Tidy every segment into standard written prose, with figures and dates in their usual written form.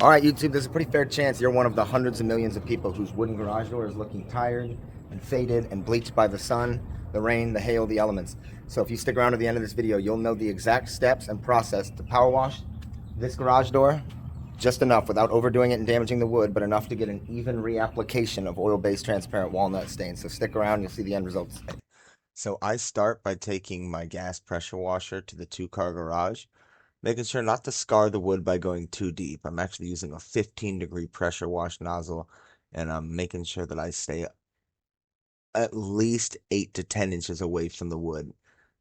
All right, YouTube, there's a pretty fair chance you're one of the hundreds of millions of people whose wooden garage door is looking tired and faded and bleached by the sun, the rain, the hail, the elements. So if you stick around to the end of this video, you'll know the exact steps and process to power wash this garage door just enough without overdoing it and damaging the wood, but enough to get an even reapplication of oil-based transparent walnut stain. So stick around, you'll see the end results. So I start by taking my gas pressure washer to the two-car garage, making sure not to scar the wood by going too deep. I'm actually using a 15-degree pressure wash nozzle, and I'm making sure that I stay at least 8 to 10 inches away from the wood.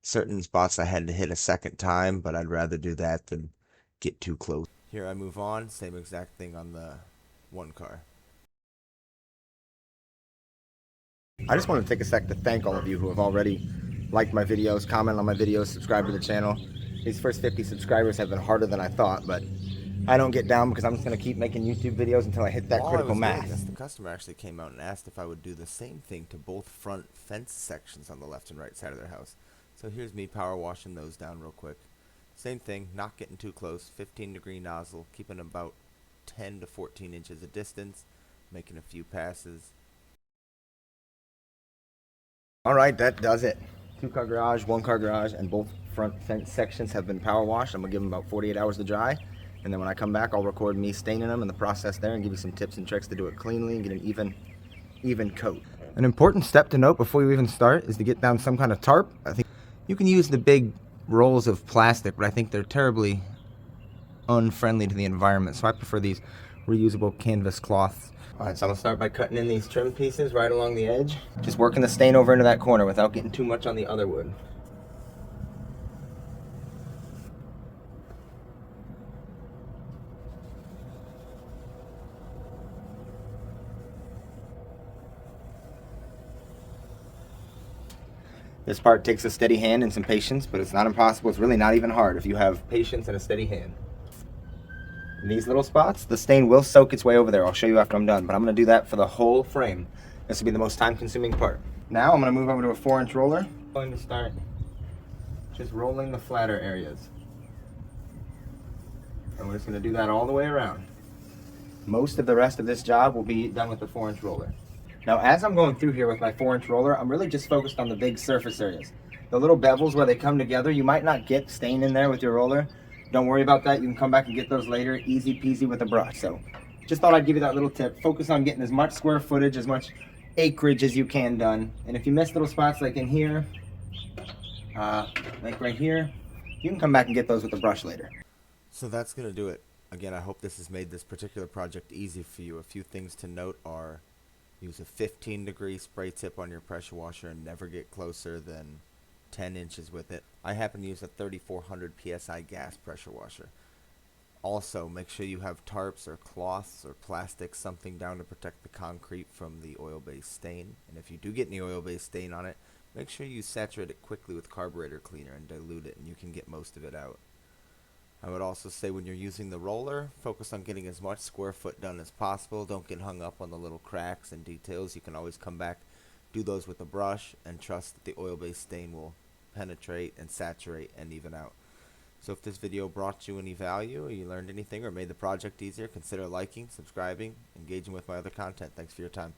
Certain spots I had to hit a second time, but I'd rather do that than get too close. Here I move on, same exact thing on the one car. I just want to take a sec to thank all of you who have already liked my videos, commented on my videos, subscribed to the channel. These first 50 subscribers have been harder than I thought, but I don't get down because I'm just going to keep making YouTube videos until I hit that While I critical was doing mass. this, the customer actually came out and asked if I would do the same thing to both front fence sections on the left and right side of their house. So here's me power washing those down real quick. Same thing, not getting too close, 15-degree nozzle, keeping about 10 to 14 inches of distance, making a few passes. All right, that does it. Two-car garage, one-car garage, and both front fence sections have been power washed. I'm going to give them about 48 hours to dry. And then when I come back, I'll record me staining them in the process there and give you some tips and tricks to do it cleanly and get an even coat. An important step to note before you even start is to get down some kind of tarp. I think you can use the big rolls of plastic, but I think they're terribly unfriendly to the environment, so I prefer these reusable canvas cloths. All right, so I'm gonna start by cutting in these trim pieces right along the edge. Just working the stain over into that corner without getting too much on the other wood. This part takes a steady hand and some patience, but it's not impossible. It's really not even hard if you have patience and a steady hand. In these little spots, the stain will soak its way over there. I'll show you after I'm done, but I'm going to do that for the whole frame. This will be the most time-consuming part. Now I'm going to move over to a 4-inch roller. I'm going to start just rolling the flatter areas. And we're just going to do that all the way around. Most of the rest of this job will be done with the 4-inch roller. Now, as I'm going through here with my 4-inch roller, I'm really just focused on the big surface areas. The little bevels where they come together, you might not get stain in there with your roller. Don't worry about that. You can come back and get those later. Easy peasy with a brush. So just thought I'd give you that little tip. Focus on getting as much square footage, as much acreage as you can done. And if you miss little spots like in here, like right here, you can come back and get those with a brush later. So that's going to do it. Again, I hope this has made this particular project easy for you. A few things to note are: use a 15-degree spray tip on your pressure washer and never get closer than 10 inches with it. I happen to use a 3400 psi gas pressure washer. Also, make sure you have tarps or cloths or plastic, something down to protect the concrete from the oil-based stain. And if you do get any oil-based stain on it, make sure you saturate it quickly with carburetor cleaner and dilute it, and you can get most of it out. I would also say when you're using the roller, focus on getting as much square foot done as possible. Don't get hung up on the little cracks and details. You can always come back, do those with a brush, and trust that the oil-based stain will penetrate and saturate and even out. So if this video brought you any value, or you learned anything, or made the project easier, consider liking, subscribing, engaging with my other content. Thanks for your time.